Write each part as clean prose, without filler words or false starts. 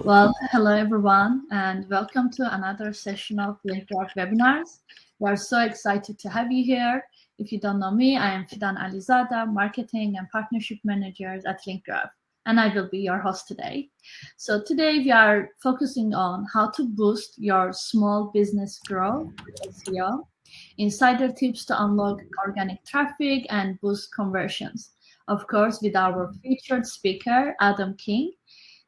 Well, hello everyone, and welcome to another session of LinkedIn webinars. We are so excited to have you here. If you don't know me, I am Fidan Alizada, Marketing and Partnership Manager at LinkedIn, and I will be your host today. So today we are focusing on how to boost your small business growth with SEO, insider tips to unlock organic traffic and boost conversions. Of course, with our featured speaker, Adam King.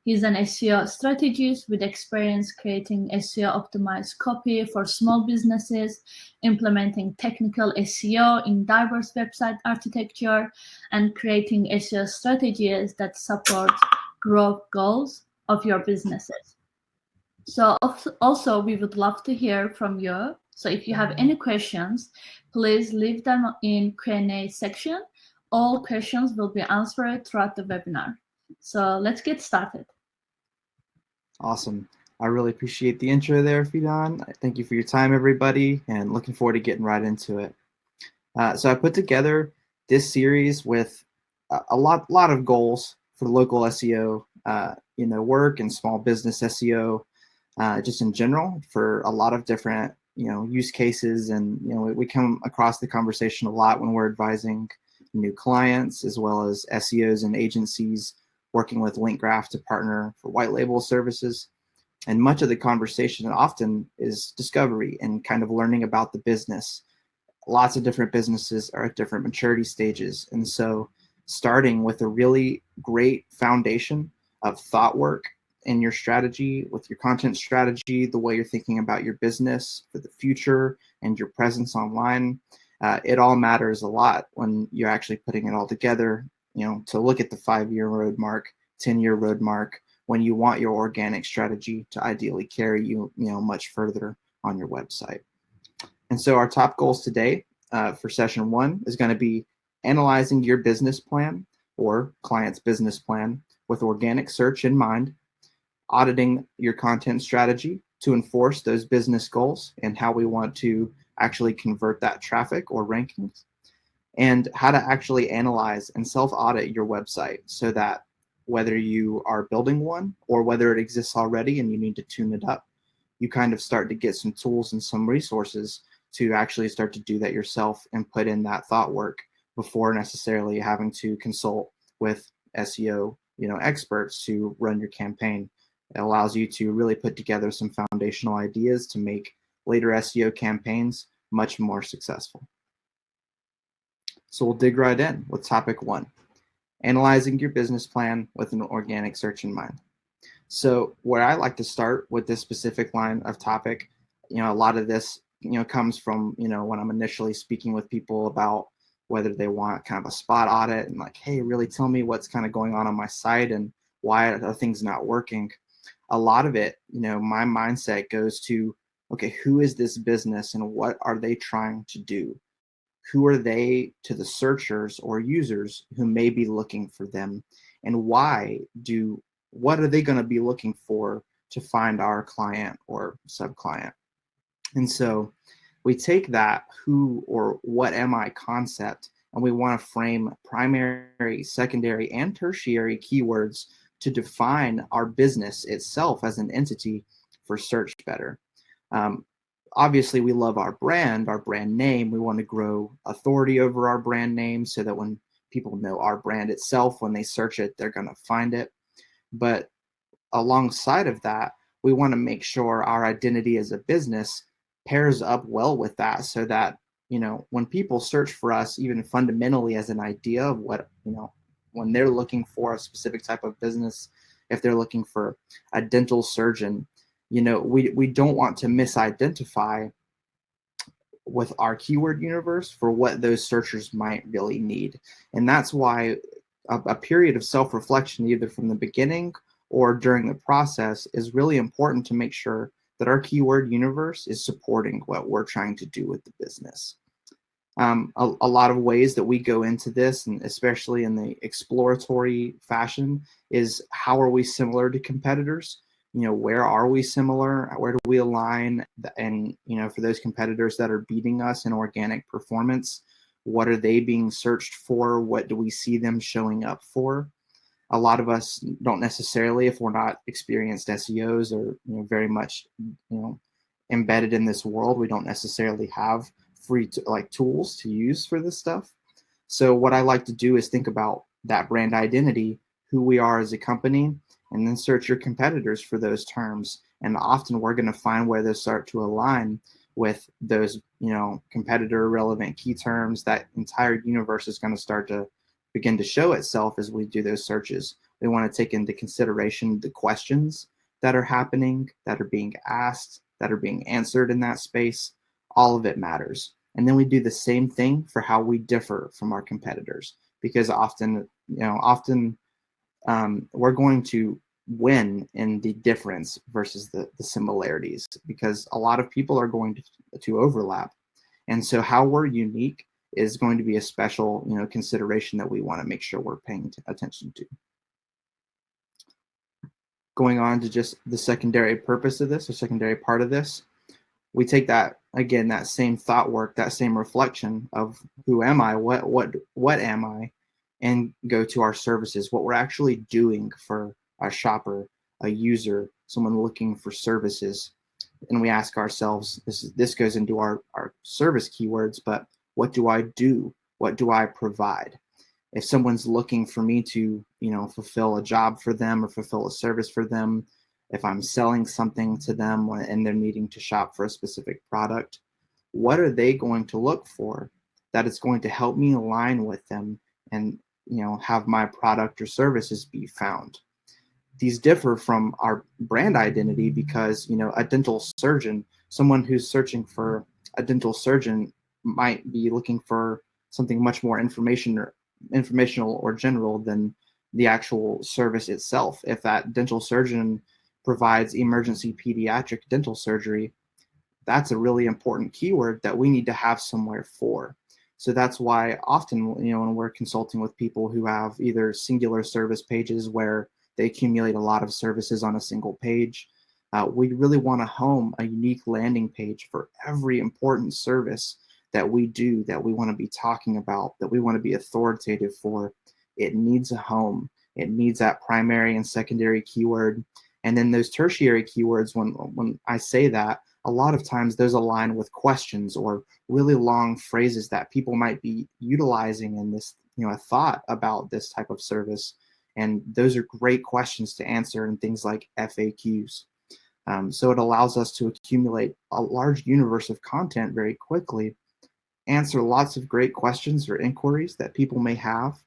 He's an SEO strategist with experience creating SEO optimized copy for small businesses, implementing technical SEO in diverse website architecture, and creating SEO strategies that support growth goals of your businesses. So also we would love to hear from you. So if you have any questions, please leave them in Q&A section. All questions will be answered throughout the webinar. So let's get started. Awesome. I really appreciate the intro there, Fidan. Thank you for your time, everybody, and looking forward to getting right into it. So I put together this series with a lot of goals for local SEO, work and small business SEO, just in general for a lot of different, use cases. And, we come across the conversation a lot when we're advising new clients as well as SEOs and agencies working with LinkGraph to partner for white label services. And much of the conversation often is discovery and kind of learning about the business. Lots of different businesses are at different maturity stages. And so starting with a really great foundation of thought work in your strategy, with your content strategy, the way you're thinking about your business for the future and your presence online, it all matters a lot when you're actually putting it all together, to look at the 5-year road mark, 10-year road mark, when you want your organic strategy to ideally carry you, much further on your website. And so our top goals today for session 1 is going to be analyzing your business plan or client's business plan with organic search in mind, auditing your content strategy to enforce those business goals and how we want to actually convert that traffic or rankings, and how to actually analyze and self-audit your website so that whether you are building one or whether it exists already and you need to tune it up, you kind of start to get some tools and some resources to actually start to do that yourself and put in that thought work before necessarily having to consult with SEO, experts to run your campaign. It allows you to really put together some foundational ideas to make later SEO campaigns much more successful. So we'll dig right in with topic 1, analyzing your business plan with an organic search in mind. So where I like to start with this specific line of topic, a lot of this, comes from, when I'm initially speaking with people about whether they want kind of a spot audit and like, hey, really tell me what's kind of going on my site and why are things not working. A lot of it, my mindset goes to, okay, who is this business and what are they trying to do? Who are they to the searchers or users who may be looking for them, and what are they going to be looking for to find our client or sub-client? And so we take that who or what am I concept, and we want to frame primary, secondary, and tertiary keywords to define our business itself as an entity for search better. Obviously, we love our brand name. We want to grow authority over our brand name so that when people know our brand itself, when they search it, they're going to find it. But alongside of that, we want to make sure our identity as a business pairs up well with that so that, when people search for us, even fundamentally as an idea of what, when they're looking for a specific type of business, if they're looking for a dental surgeon, we don't want to misidentify with our keyword universe for what those searchers might really need. And that's why a period of self-reflection, either from the beginning or during the process, is really important to make sure that our keyword universe is supporting what we're trying to do with the business. A lot of ways that we go into this, and especially in the exploratory fashion, is how are we similar to competitors? Where are we similar? Where do we align? And, for those competitors that are beating us in organic performance, what are they being searched for? What do we see them showing up for? A lot of us don't necessarily, if we're not experienced SEOs or very much embedded in this world, we don't necessarily have free tools to use for this stuff. So what I like to do is think about that brand identity, who we are as a company, and then search your competitors for those terms. And often we're going to find where they start to align with those, competitor relevant key terms. That entire universe is going to start to begin to show itself as we do those searches. We want to take into consideration the questions that are happening, that are being asked, that are being answered in that space. All of it matters. And then we do the same thing for how we differ from our competitors, because often we're going to win in the difference versus the similarities, because a lot of people are going to overlap. And so how we're unique is going to be a special consideration that we want to make sure we're paying attention to. Going on to just the secondary purpose of this, or secondary part of this, we take that, again, that same thought work, that same reflection of who am I, what am I, and go to our services, what we're actually doing for a shopper, a user, someone looking for services. And we ask ourselves, this goes into our service keywords, but what do I do? What do I provide? If someone's looking for me to, fulfill a job for them or fulfill a service for them, if I'm selling something to them and they're needing to shop for a specific product, what are they going to look for that is going to help me align with them and, have my product or services be found? These differ from our brand identity because, a dental surgeon, someone who's searching for a dental surgeon might be looking for something much more informational or general than the actual service itself. If that dental surgeon provides emergency pediatric dental surgery, that's a really important keyword that we need to have somewhere for. So that's why often, when we're consulting with people who have either singular service pages where they accumulate a lot of services on a single page, we really want to home a unique landing page for every important service that we do, that we want to be talking about, that we want to be authoritative for. It needs a home. It needs that primary and secondary keyword. And then those tertiary keywords, when I say that, a lot of times those align with questions or really long phrases that people might be utilizing in this, a thought about this type of service. And those are great questions to answer in things like FAQs. So it allows us to accumulate a large universe of content very quickly, answer lots of great questions or inquiries that people may have,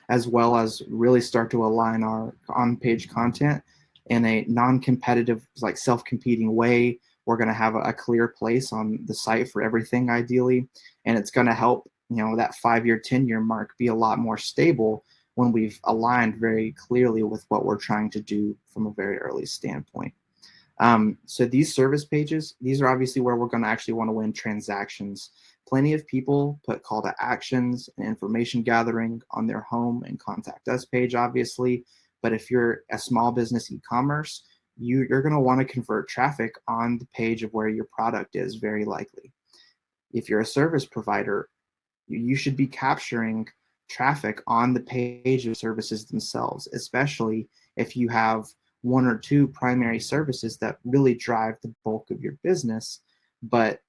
as well as really start to align our on-page content in a non-competitive, self-competing way. We're going to have a clear place on the site for everything, ideally, and it's going to help, that 5-year, 10-year mark be a lot more stable when we've aligned very clearly with what we're trying to do from a very early standpoint. So these service pages, these are obviously where we're going to actually want to win transactions. Plenty of people put call to actions and information gathering on their home and contact us page, obviously. But if you're a small business e-commerce, you're going to want to convert traffic on the page of where your product is, very likely. If you're a service provider, you should be capturing traffic on the page of services themselves, especially if you have one or two primary services that really drive the bulk of your business.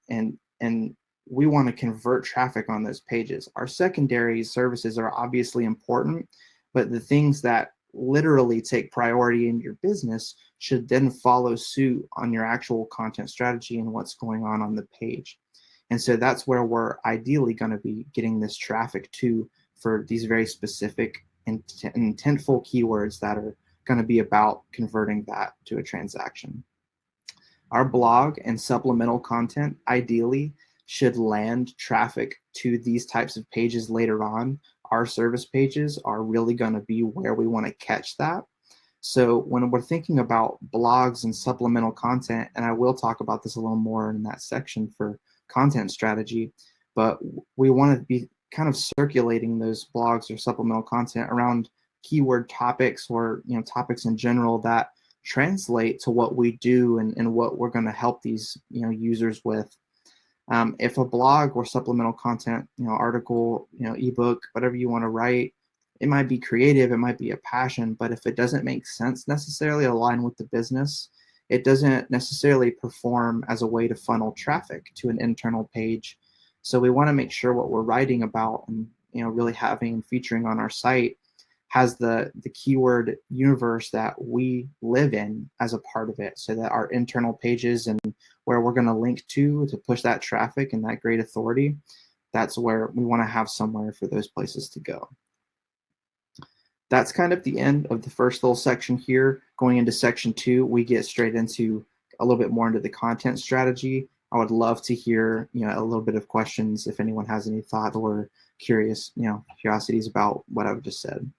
And we want to convert traffic on those pages. Our secondary services are obviously important, but the things that literally take priority in your business should then follow suit on your actual content strategy and what's going on the page. And so that's where we're ideally going to be getting this traffic to for these very specific and intentful keywords that are going to be about converting that to a transaction. Our blog and supplemental content ideally should land traffic to these types of pages later on. Our service pages are really going to be where we want to catch that. So when we're thinking about blogs and supplemental content, and I will talk about this a little more in that section for content strategy, but we want to be kind of circulating those blogs or supplemental content around keyword topics, or topics in general that translate to what we do and what we're going to help these users with. If a blog or supplemental content, article, ebook, whatever you want to write, it might be creative, it might be a passion, but if it doesn't make sense necessarily align with the business, it doesn't necessarily perform as a way to funnel traffic to an internal page. So we want to make sure what we're writing about and really having and featuring on our site has the keyword universe that we live in as a part of it, so that our internal pages and where we're going to link to push that traffic and that great authority, that's where we want to have somewhere for those places to go. That's kind of the end of the first little section here. Going into section 2, we get straight into a little bit more into the content strategy. I would love to hear, a little bit of questions if anyone has any thought or curiosities about what I've just said.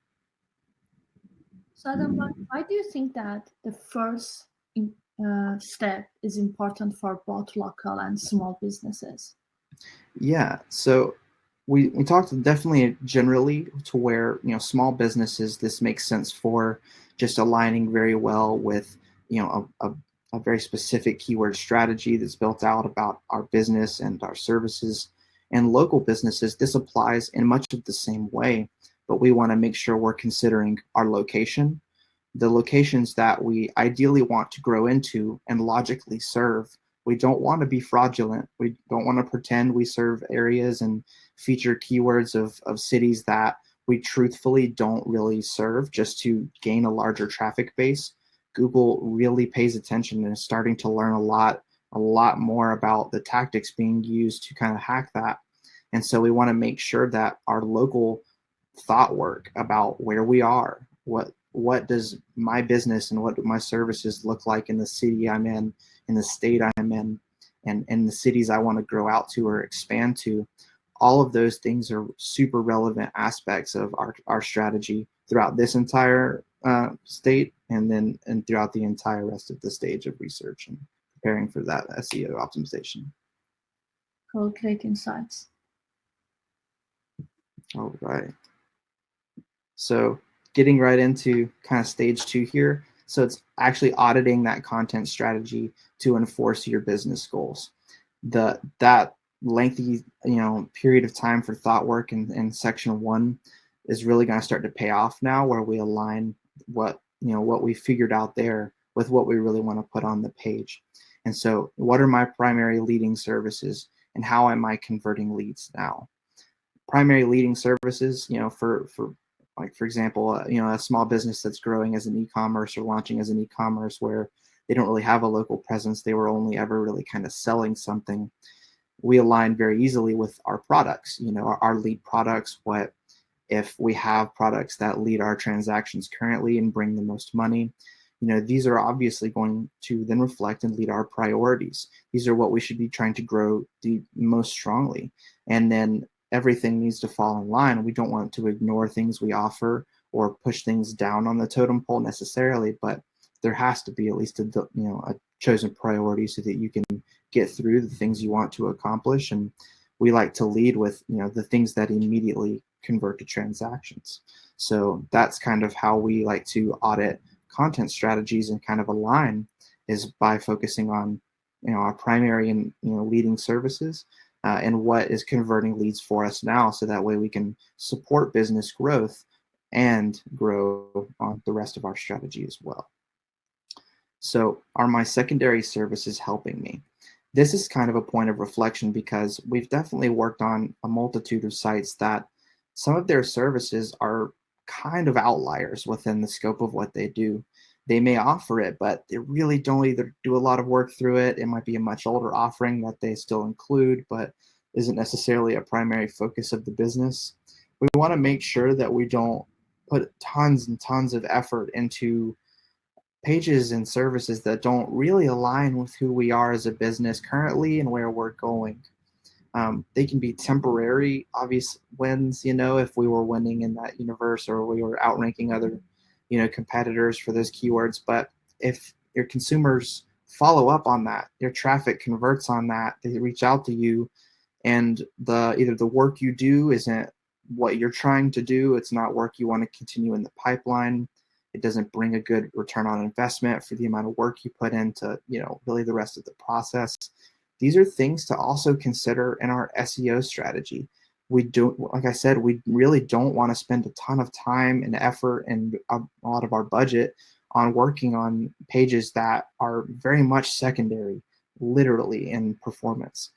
So Adam, why do you think that the first step is important for both local and small businesses? Yeah, so we talked definitely generally to where small businesses, this makes sense for just aligning very well with a very specific keyword strategy that's built out about our business and our services. And local businesses, this applies in much of the same way, but we want to make sure we're considering our location, the locations that we ideally want to grow into and logically serve. We don't want to be fraudulent. We don't want to pretend we serve areas and feature keywords of cities that we truthfully don't really serve just to gain a larger traffic base. Google really pays attention and is starting to learn a lot more about the tactics being used to kind of hack that. And so we want to make sure that our local thought work about where we are, what does my business and what do my services look like in the city I'm in the state I'm in, and in the cities I want to grow out to or expand to. All of those things are super relevant aspects of our strategy throughout this entire state and throughout the entire rest of the stage of research and preparing for that SEO optimization. Cool, great insights. All right. So getting right into kind of stage 2 here. So it's actually auditing that content strategy to enforce your business goals. That lengthy period of time for thought work in section 1 is really going to start to pay off now, where we align what we figured out there with what we really want to put on the page. And so what are my primary leading services and how am I converting leads now? Primary leading services, for example, a small business that's growing as an e-commerce or launching as an e-commerce where they don't really have a local presence, they were only ever really kind of selling something. We align very easily with our products, our lead products. What if we have products that lead our transactions currently and bring the most money? These are obviously going to then reflect and lead our priorities. These are what we should be trying to grow the most strongly. And then everything needs to fall in line. We don't want to ignore things we offer or push things down on the totem pole necessarily, but there has to be at least a chosen priority so that you can get through the things you want to accomplish. And we like to lead with the things that immediately convert to transactions. So that's kind of how we like to audit content strategies and kind of align, is by focusing on our primary and leading services and what is converting leads for us now, so that way we can support business growth and grow on the rest of our strategy as well. So are my secondary services helping me? This is kind of a point of reflection, because we've definitely worked on a multitude of sites that some of their services are kind of outliers within the scope of what they do. They may offer it, but they really don't either do a lot of work through it. It might be a much older offering that they still include, but isn't necessarily a primary focus of the business. We want to make sure that we don't put tons and tons of effort into pages and services that don't really align with who we are as a business currently and where we're going. They can be temporary, obvious wins, if we were winning in that universe or we were outranking other, competitors for those keywords. But if your consumers follow up on that, your traffic converts on that, they reach out to you, and either the work you do isn't what you're trying to do, it's not work you want to continue in the pipeline, it doesn't bring a good return on investment for the amount of work you put into, really the rest of the process. These are things to also consider in our SEO strategy. we don't, like I said, we really don't want to spend a ton of time and effort and a lot of our budget on working on pages that are very much secondary, literally, in performance.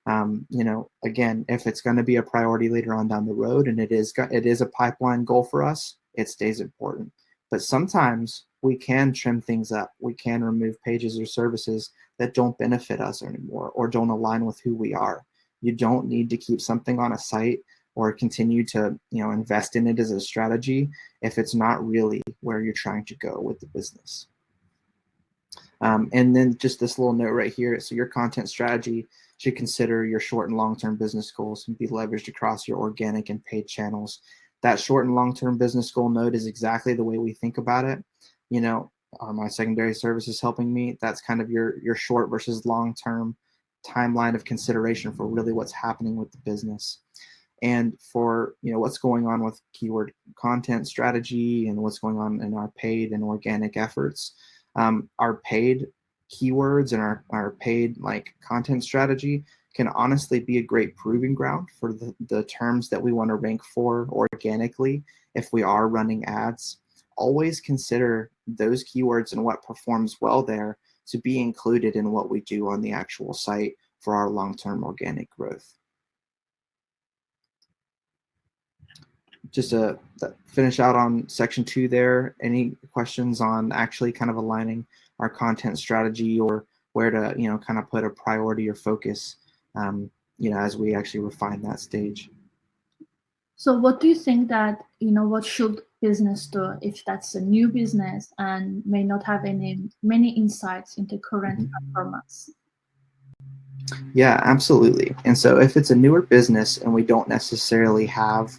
Again, if it's going to be a priority later on down the road, and it is a pipeline goal for us, it stays important. But sometimes we can trim things up. We can remove pages or services that don't benefit us anymore or don't align with who we are. You don't need to keep something on a site or continue to invest in it as a strategy if it's not really where you're trying to go with the business. And then just this little note right here. So your content strategy should consider your short and long-term business goals and be leveraged across your organic and paid channels. That short and long-term business goal note is exactly the way we think about it. Are my secondary services helping me? That's kind of your short versus long-term timeline of consideration for really what's happening with the business. And for what's going on with keyword content strategy and what's going on in our paid and organic efforts, our paid keywords and our paid content strategy can honestly be a great proving ground for the terms that we want to rank for organically if we are running ads. Always consider those keywords and what performs well there to be included in what we do on the actual site for our long-term organic growth. Just to finish out on section 2 there, any questions on actually kind of aligning our content strategy or where to kind of put a priority or focus as we actually refine that stage? So what do you think that, what should business do if that's a new business and may not have many insights into current performance? Yeah, absolutely. And so if it's a newer business and we don't necessarily have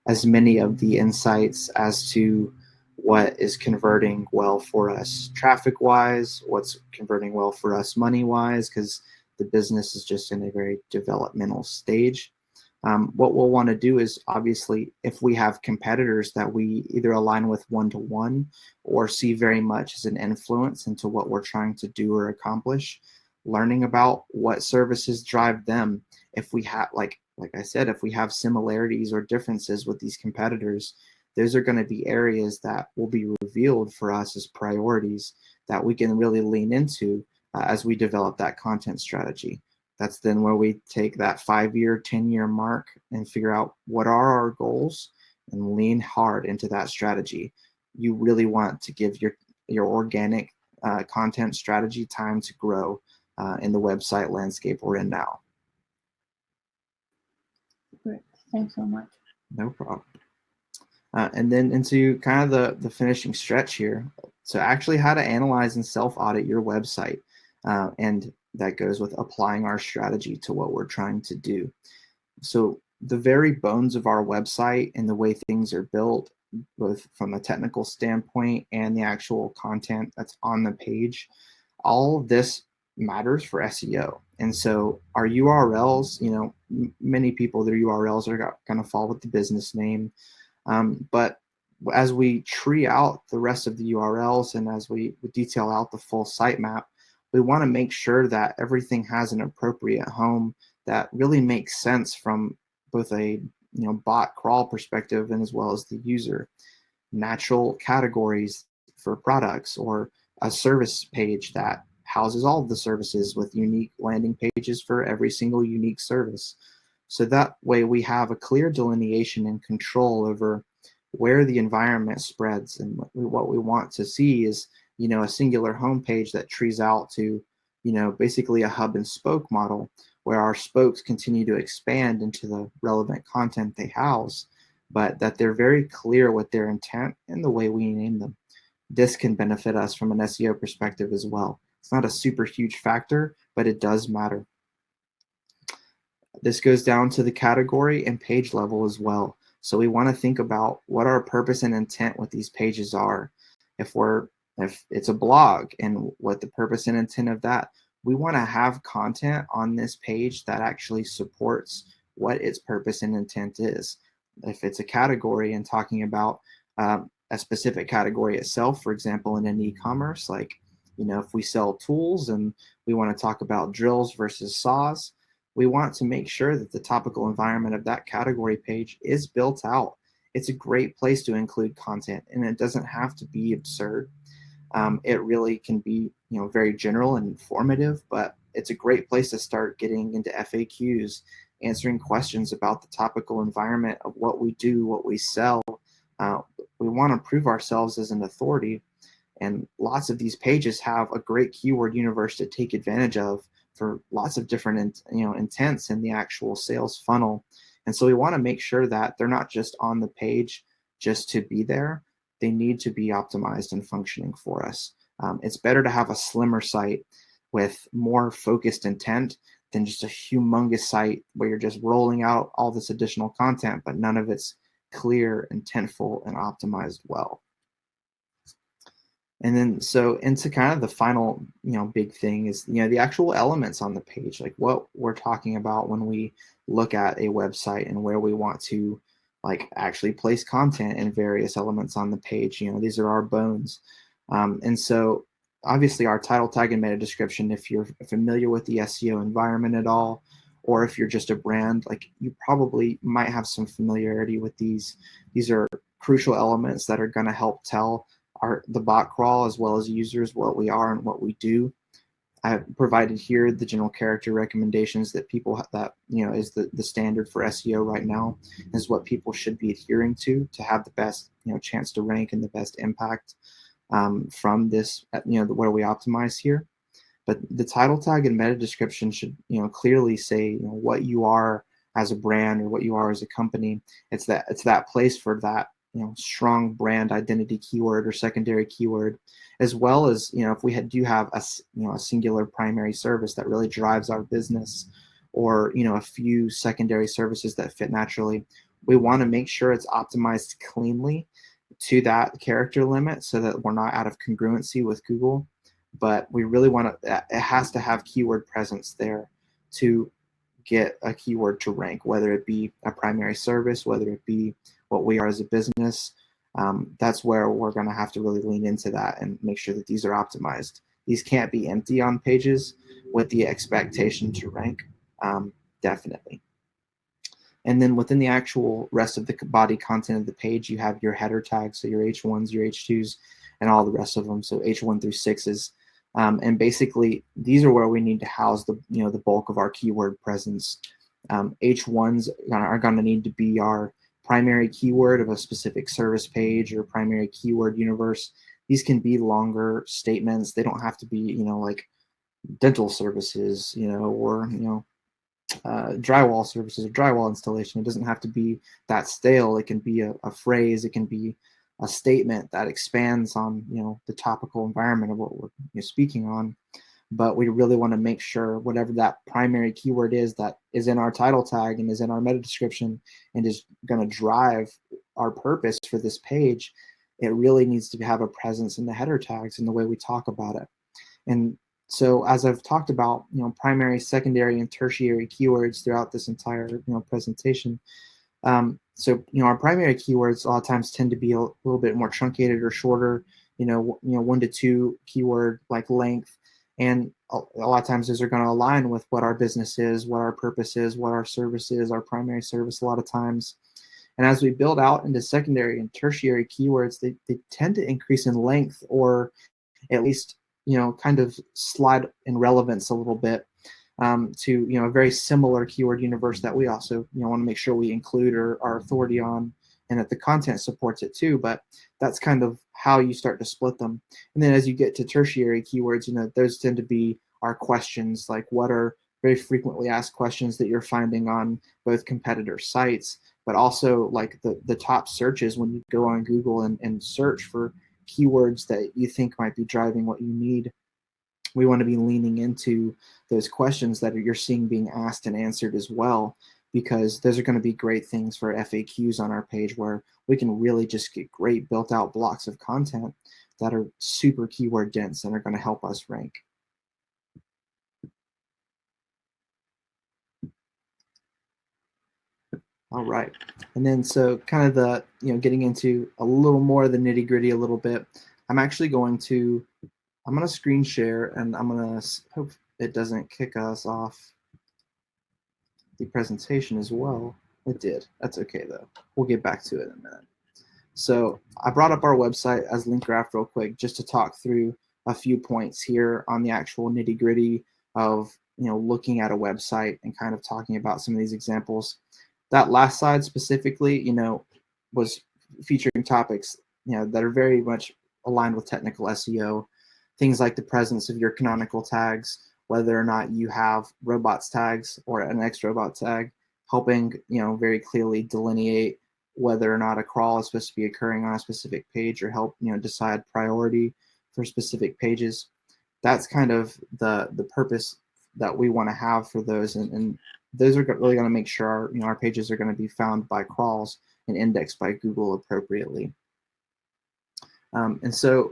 as many of the insights as to what is converting well for us traffic wise, what's converting well for us money wise, because the business is just in a very developmental stage. What we'll want to do is, obviously, if we have competitors that we either align with one-to-one or see very much as an influence into what we're trying to do or accomplish, learning about what services drive them. If we have, like I said, if we have similarities or differences with these competitors, those are going to be areas that will be revealed for us as priorities that we can really lean into as we develop that content strategy. That's then where we take that 5-year, 10-year mark and figure out what are our goals and lean hard into that strategy. You really want to give your organic content strategy time to grow in the website landscape we're in now. Great, thanks so much. No problem. And then into kind of the finishing stretch here. So actually how to analyze and self-audit your website. And that goes with applying our strategy to what we're trying to do. So the very bones of our website and the way things are built, both from a technical standpoint and the actual content that's on the page, all of this matters for SEO. And so our URLs, many people, their URLs are going to fall with the business name. But as we tree out the rest of the URLs and as we detail out the full sitemap, we want to make sure that everything has an appropriate home that really makes sense from both a bot crawl perspective and as well as the user. Natural categories for products or a service page that houses all of the services with unique landing pages for every single unique service. So that way we have a clear delineation and control over where the environment spreads. And what we want to see is, a singular homepage that trees out to, basically a hub and spoke model where our spokes continue to expand into the relevant content they house, but that they're very clear with their intent and the way we name them. This can benefit us from an SEO perspective as well. It's not a super huge factor, but it does matter. This goes down to the category and page level as well. So we want to think about what our purpose and intent with these pages are. If it's a blog and what the purpose and intent of that, we want to have content on this page that actually supports what its purpose and intent is. If it's a category and talking about a specific category itself, for example, in an e-commerce, like, if we sell tools and we want to talk about drills versus saws, we want to make sure that the topical environment of that category page is built out. It's a great place to include content, and it doesn't have to be absurd. It really can be, very general and informative, but it's a great place to start getting into FAQs, answering questions about the topical environment of what we do, what we sell. Uh, we want to prove ourselves as an authority, and lots of these pages have a great keyword universe to take advantage of for lots of different, intents in the actual sales funnel. And so we want to make sure that they're not just on the page just to be there. They need to be optimized and functioning for us. It's better to have a slimmer site with more focused intent than just a humongous site where you're just rolling out all this additional content, but none of it's clear, intentful, and optimized well. And then so into kind of the final, big thing is, the actual elements on the page, like what we're talking about when we look at a website and where we want to like actually place content and various elements on the page. These are our bones. And so obviously our title tag and meta description, if you're familiar with the SEO environment at all, or if you're just a brand, like you probably might have some familiarity with these. These are crucial elements that are going to help tell the bot crawl as well as users what we are and what we do. I have provided here the general character recommendations that people that is the standard for SEO right now, is what people should be adhering to have the best chance to rank and the best impact from this where we optimize here. But the title tag and meta description should clearly say what you are as a brand or what you are as a company. It's that place for that strong brand identity keyword or secondary keyword, as well as if we do have a singular primary service that really drives our business, or a few secondary services that fit naturally. We want to make sure it's optimized cleanly to that character limit so that we're not out of congruency with Google. But we really want to, it has to have keyword presence there to get a keyword to rank, whether it be a primary service, whether it be what we are as a business. That's where we're going to have to really lean into that and make sure that these are optimized. These can't be empty on pages with the expectation to rank, definitely. And then within the actual rest of the body content of the page, you have your header tags, so your H1s, your H2s, and all the rest of them, so H1 through 6s. And basically, these are where we need to house the bulk of our keyword presence. H1s are going to need to be our primary keyword of a specific service page or primary keyword universe. These can be longer statements. They don't have to be, like dental services, or, drywall services or drywall installation. It doesn't have to be that stale. It can be a phrase. It can be a statement that expands on, the topical environment of what we're speaking on. But we really want to make sure whatever that primary keyword is that is in our title tag and is in our meta description and is going to drive our purpose for this page, it really needs to have a presence in the header tags and the way we talk about it. And so as I've talked about, primary, secondary, and tertiary keywords throughout this entire, presentation. So, our primary keywords a lot of times tend to be a little bit more truncated or shorter, 1 to 2 keyword like length. And a lot of times those are going to align with what our business is, what our purpose is, what our service is, our primary service a lot of times. And as we build out into secondary and tertiary keywords, they tend to increase in length, or at least, kind of slide in relevance a little bit to, a very similar keyword universe that we also, want to make sure we include our authority on, and that the content supports it too. But that's kind of how you start to split them. And then as you get to tertiary keywords, those tend to be our questions, like what are very frequently asked questions that you're finding on both competitor sites, but also like the top searches when you go on Google and search for keywords that you think might be driving what you need. We want to be leaning into those questions that you're seeing being asked and answered as well, because those are going to be great things for FAQs on our page, where we can really just get great built out blocks of content that are super keyword dense and are going to help us rank. All right. And then so kind of the, getting into a little more of the nitty gritty a little bit, I'm going to screen share, and I'm going to hope it doesn't kick us off. the presentation as well. It did. That's okay though. We'll get back to it in a minute. So I brought up our website as link graph real quick just to talk through a few points here on the actual nitty gritty of looking at a website and kind of talking about some of these examples. That last slide specifically, was featuring topics that are very much aligned with technical SEO, things like the presence of your canonical tags, whether or not you have robots tags or an X robot tag, helping very clearly delineate whether or not a crawl is supposed to be occurring on a specific page, or help decide priority for specific pages. That's kind of the purpose that we want to have for those, and those are really going to make sure our pages are going to be found by crawls and indexed by Google appropriately. And so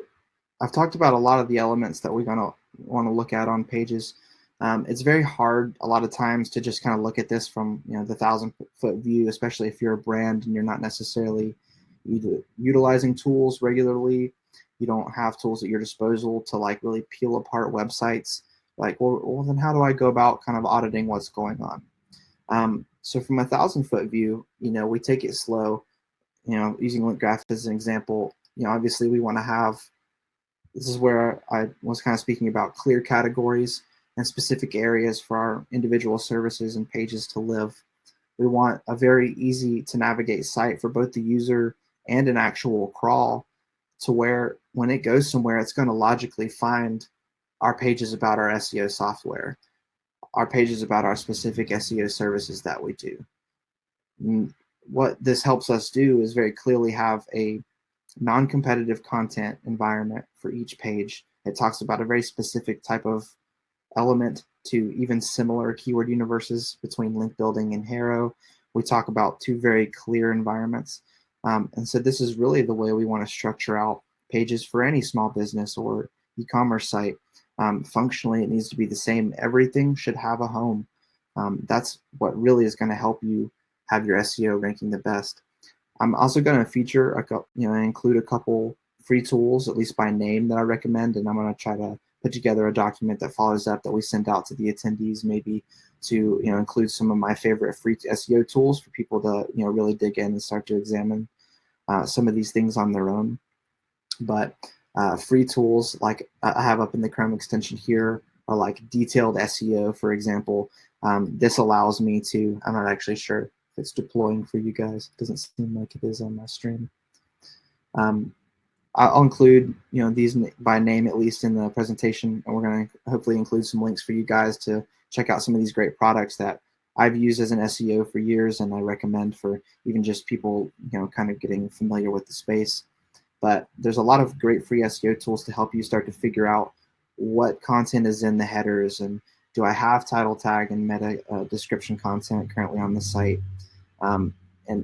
I've talked about a lot of the elements that we're going to want to look at on pages. It's very hard a lot of times to just kind of look at this from the 1,000-foot view, especially if you're a brand and you're not necessarily utilizing tools regularly. You don't have tools at your disposal to like really peel apart websites. Like, well, then how do I go about kind of auditing what's going on? So from a 1,000-foot view, we take it slow. Using link graph as an example, obviously we want to have. This is where I was kind of speaking about clear categories and specific areas for our individual services and pages to live. We want a very easy to navigate site for both the user and an actual crawl, to where when it goes somewhere, it's going to logically find our pages about our SEO software, our pages about our specific SEO services that we do. And what this helps us do is very clearly have a non-competitive content environment for each page. It talks about a very specific type of element to even similar keyword universes between link building and Hero. We talk about two very clear environments. And so this is really the way we want to structure out pages for any small business or e-commerce site. Functionally, it needs to be the same. Everything should have a home. That's what really is going to help you have your SEO ranking the best. I'm also going to feature include a couple free tools, at least by name, that I recommend, and I'm going to try to put together a document that follows up that we send out to the attendees, maybe to include some of my favorite free SEO tools for people to really dig in and start to examine some of these things on their own. But free tools like I have up in the Chrome extension here are like detailed SEO, for example. This allows me to, I'm not actually sure if it's deploying for you guys. It doesn't seem like it is on my stream. I'll include these by name, at least in the presentation, and we're going to hopefully include some links for you guys to check out some of these great products that I've used as an SEO for years, and I recommend for even just people kind of getting familiar with the space. But there's a lot of great free SEO tools to help you start to figure out what content is in the headers, and do I have title tag and meta description content currently on the site, and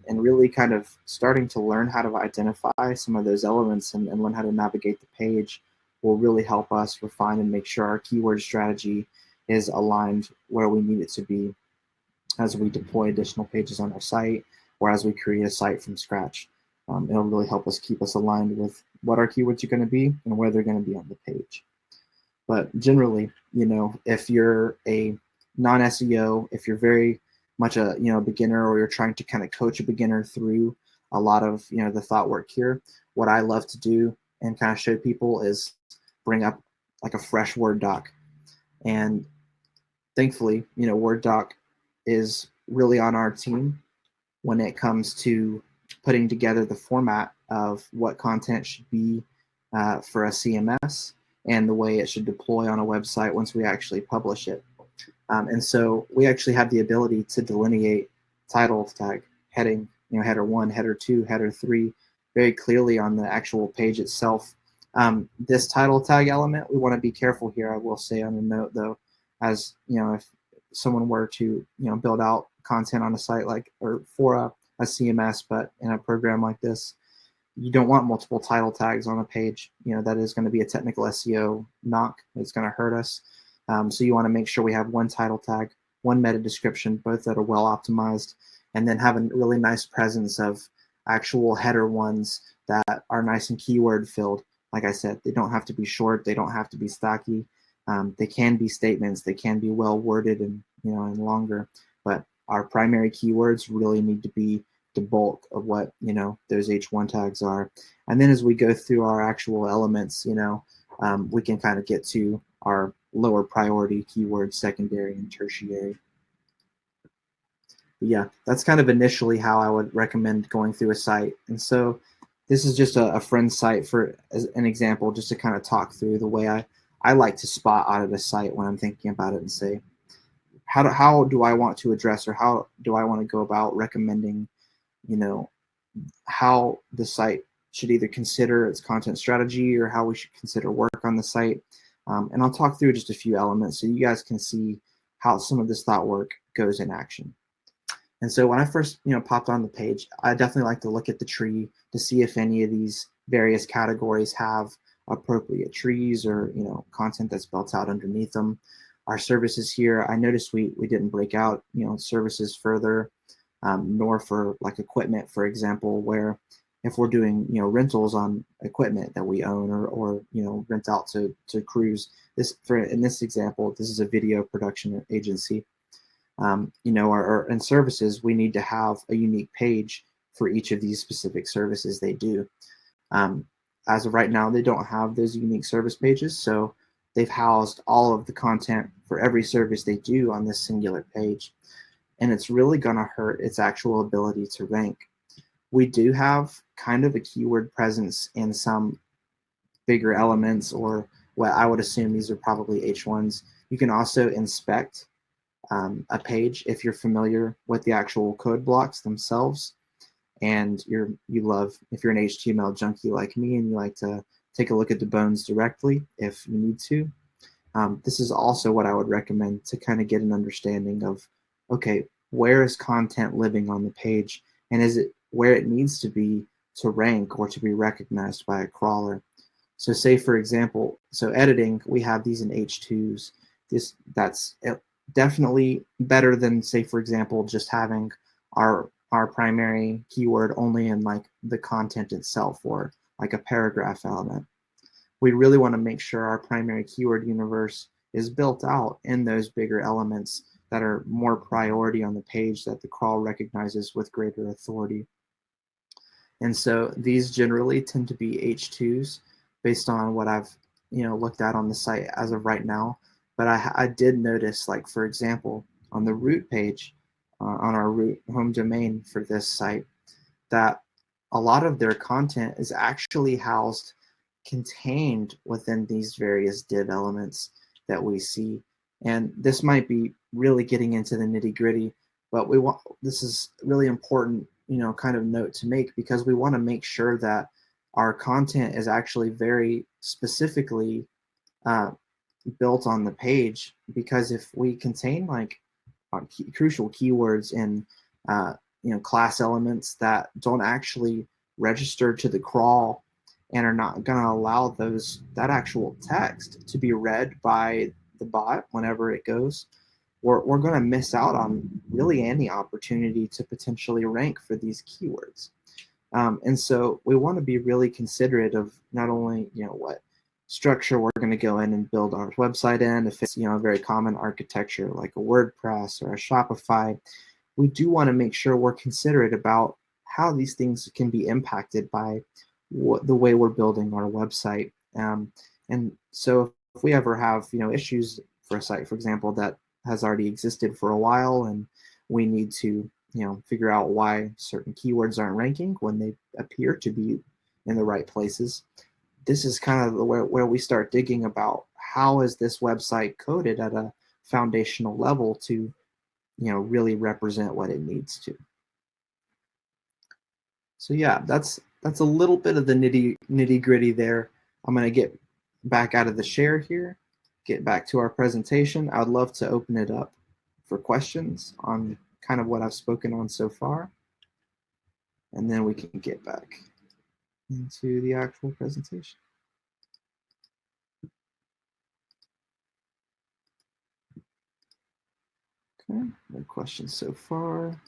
really kind of starting to learn how to identify some of those elements and learn how to navigate the page will really help us refine and make sure our keyword strategy is aligned where we need it to be as we deploy additional pages on our site, or as we create a site from scratch. It'll really help us keep us aligned with what our keywords are going to be and where they're going to be on the page. But generally, if you're a non-SEO, if you're very much a beginner, or you're trying to kind of coach a beginner through a lot of the thought work here, what I love to do and kind of show people is bring up like a fresh Word doc. And thankfully, Word doc is really on our team when it comes to putting together the format of what content should be for a CMS and the way it should deploy on a website once we actually publish it. And so we actually have the ability to delineate title tag, heading, header 1, header 2, header 3, very clearly on the actual page itself. This title tag element, we want to be careful here. I will say on a note though, as if someone were to build out content on a site like, or for a CMS, but in a program like this, you don't want multiple title tags on a page. That is going to be a technical SEO knock. It's going to hurt us. So you want to make sure we have one title tag, one meta description, both that are well optimized, and then have a really nice presence of actual header ones that are nice and keyword filled. Like I said, they don't have to be short. They don't have to be stocky. They can be statements. They can be well worded and and longer. But our primary keywords really need to be the bulk of what, those H1 tags are. And then as we go through our actual elements, we can kind of get to our lower priority keywords, secondary and tertiary. But yeah, that's kind of initially how I would recommend going through a site. And so this is just a friend's site for as an example, just to kind of talk through the way I like to spot audit a site when I'm thinking about it and say, how do I want to address, or how do I want to go about recommending, how the site should either consider its content strategy or how we should consider work on the site. And I'll talk through just a few elements so you guys can see how some of this thought work goes in action. And so when I first, popped on the page, I definitely like to look at the tree to see if any of these various categories have appropriate trees or, content that's built out underneath them. Our services here, I noticed we didn't break out, services further, nor for like equipment, for example, where if we're doing, rentals on equipment that we own or rent out to crews. In this example, this is a video production agency. In services, we need to have a unique page for each of these specific services they do. As of right now, they don't have those unique service pages, so they've housed all of the content for every service they do on this singular page, and it's really going to hurt its actual ability to rank. We do have kind of a keyword presence in some bigger elements, or what I would assume these are probably H1s. You can also inspect a page if you're familiar with the actual code blocks themselves, and if you're an HTML junkie like me and you like to take a look at the bones directly if you need to. This is also what I would recommend to kind of get an understanding of, okay, where is content living on the page, and is it where it needs to be to rank or to be recognized by a crawler. So say, for example, editing, we have these in H2s. That's definitely better than, say, for example, just having our primary keyword only in like the content itself or like a paragraph element. We really want to make sure our primary keyword universe is built out in those bigger elements that are more priority on the page that the crawl recognizes with greater authority. And so these generally tend to be H2s based on what I've looked at on the site as of right now. But I did notice, like, for example, on the root page, on our root home domain for this site, that a lot of their content is actually contained within these various div elements that we see. And this might be really getting into the nitty gritty, but this is really important, kind of note to make, because we want to make sure that our content is actually very specifically built on the page, because if we contain like crucial keywords in class elements that don't actually register to the crawl and are not going to allow that actual text to be read by the bot whenever it goes, we're going to miss out on really any opportunity to potentially rank for these keywords. And so we want to be really considerate of not only what structure we're going to go in and build our website in. If it's a very common architecture like a WordPress or a Shopify, we do want to make sure we're considerate about how these things can be impacted by the way we're building our website. And so if we ever have issues for a site, for example, that has already existed for a while, and we need to figure out why certain keywords aren't ranking when they appear to be in the right places, this is kind of where we start digging about how is this website coded at a foundational level to really represent what it needs to. So yeah, that's a little bit of the nitty gritty there. I'm going to get back out of the share here, get back to our presentation. I'd love to open it up for questions on kind of what I've spoken on so far, and then we can get back into the actual presentation. Okay, no questions so far.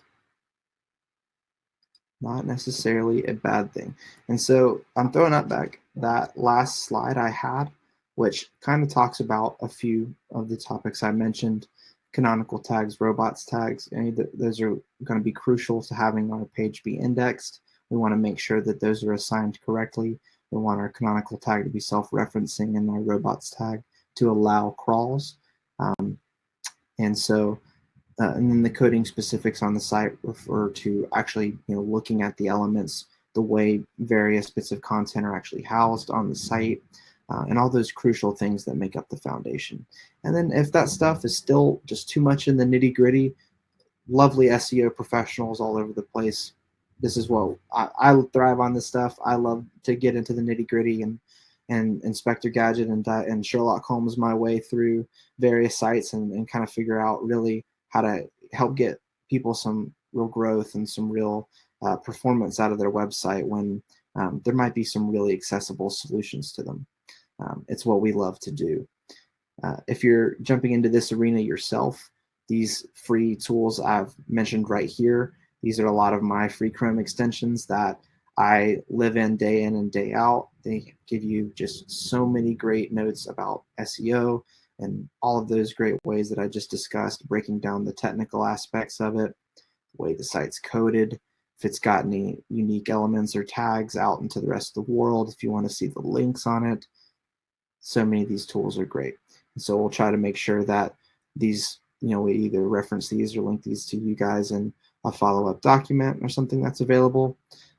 Not necessarily a bad thing. And so I'm throwing up back that last slide I had, which kind of talks about a few of the topics I mentioned, canonical tags, robots tags. Those are going to be crucial to having our page be indexed. We want to make sure that those are assigned correctly. We want our canonical tag to be self-referencing and our robots tag to allow crawls. And then the coding specifics on the site refer to actually, looking at the elements, the way various bits of content are actually housed on the site, and all those crucial things that make up the foundation. And then if that stuff is still just too much in the nitty-gritty, lovely SEO professionals all over the place. This is what I thrive on this stuff. I love to get into the nitty-gritty and Inspector Gadget and Sherlock Holmes my way through various sites and kind of figure out really how to help get people some real growth and some real performance out of their website when there might be some really accessible solutions to them. It's what we love to do. If you're jumping into this arena yourself, these free tools I've mentioned right here, these are a lot of my free Chrome extensions that I live in and day out. They give you just so many great notes about SEO and all of those great ways that I just discussed, breaking down the technical aspects of it, the way the site's coded, if it's got any unique elements or tags out into the rest of the world, if you want to see the links on it. So many of these tools are great. And so we'll try to make sure that these, we either reference these or link these to you guys in a follow-up document or something that's available.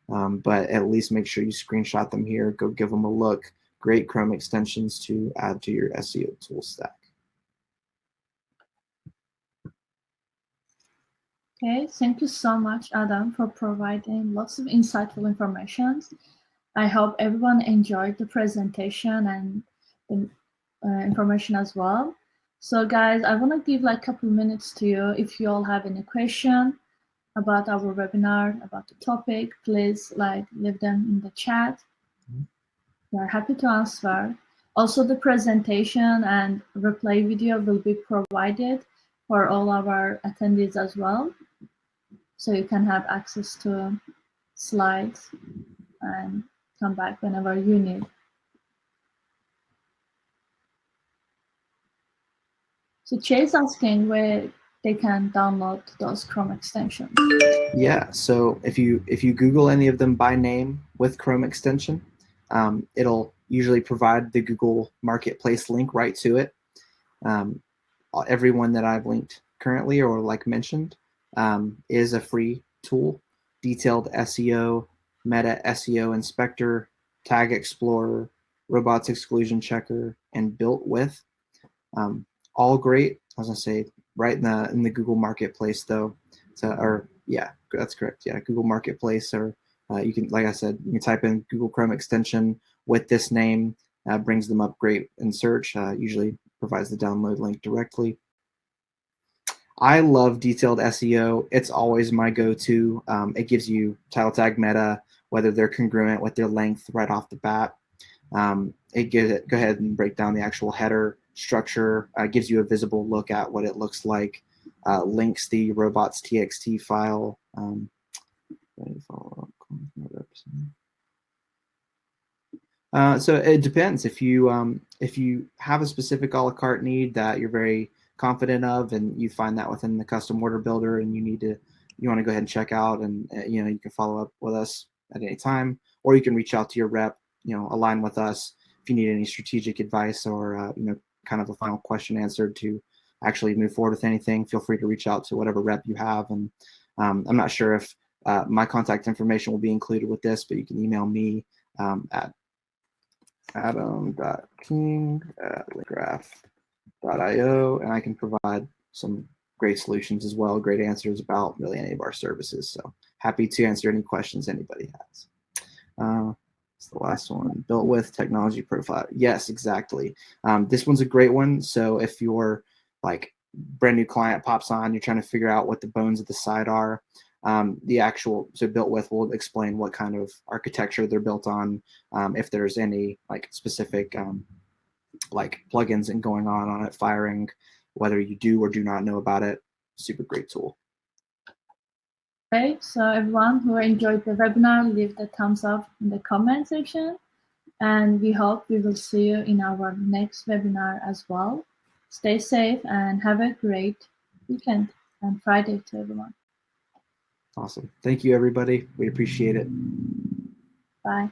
But at least make sure you screenshot them here, go give them a look. Great Chrome extensions to add to your SEO tool stack. Okay, thank you so much, Adam, for providing lots of insightful information. I hope everyone enjoyed the presentation and the information as well. So guys, I want to give like a couple minutes to you. If you all have any question about our webinar, about the topic, please leave them in the chat. We're happy to answer. Also, the presentation and replay video will be provided for all our attendees as well. So you can have access to slides and come back whenever you need. So Chase asking where they can download those Chrome extensions. Yeah, so if you Google any of them by name with Chrome extension, it'll usually provide the Google Marketplace link right to it. Everyone that I've linked currently or mentioned is a free tool. Detailed SEO, Meta SEO Inspector, Tag Explorer, Robots Exclusion Checker, and Built With. All great. I was gonna say right in the Google Marketplace though. Yeah, that's correct. Yeah, Google Marketplace, or you can, like I said, you can type in Google Chrome extension with this name, brings them up great in search. Usually provides the download link directly. I love detailed SEO. It's always my go-to. It gives you title tag meta, whether they're congruent with their length right off the bat. Go ahead and break down the actual header structure, gives you a visible look at what it looks like, links the robots.txt file. So it depends. If you have a specific a la carte need that you're very confident of, and you find that within the custom order builder, and you want to go ahead and check out, and you can follow up with us at any time, or you can reach out to your rep, align with us if you need any strategic advice or kind of a final question answered to actually move forward with anything. Feel free to reach out to whatever rep you have, and I'm not sure if my contact information will be included with this, but you can email me at adam.king@linkgraph.io, and I can provide some great solutions as well, great answers about really any of our services. So happy to answer any questions anybody has. It's the last one. Built With technology profile. Yes, exactly. This one's a great one. So if your brand new client pops on, you're trying to figure out what the bones of the site are. Built With will explain what kind of architecture they're built on, if there's any specific plugins and going on it firing, whether you do or do not know about it. Super great tool. Okay, so everyone who enjoyed the webinar, leave the thumbs up in the comment section, and we hope we will see you in our next webinar as well. Stay safe and have a great weekend and Friday to everyone. Awesome. Thank you, everybody. We appreciate it. Bye.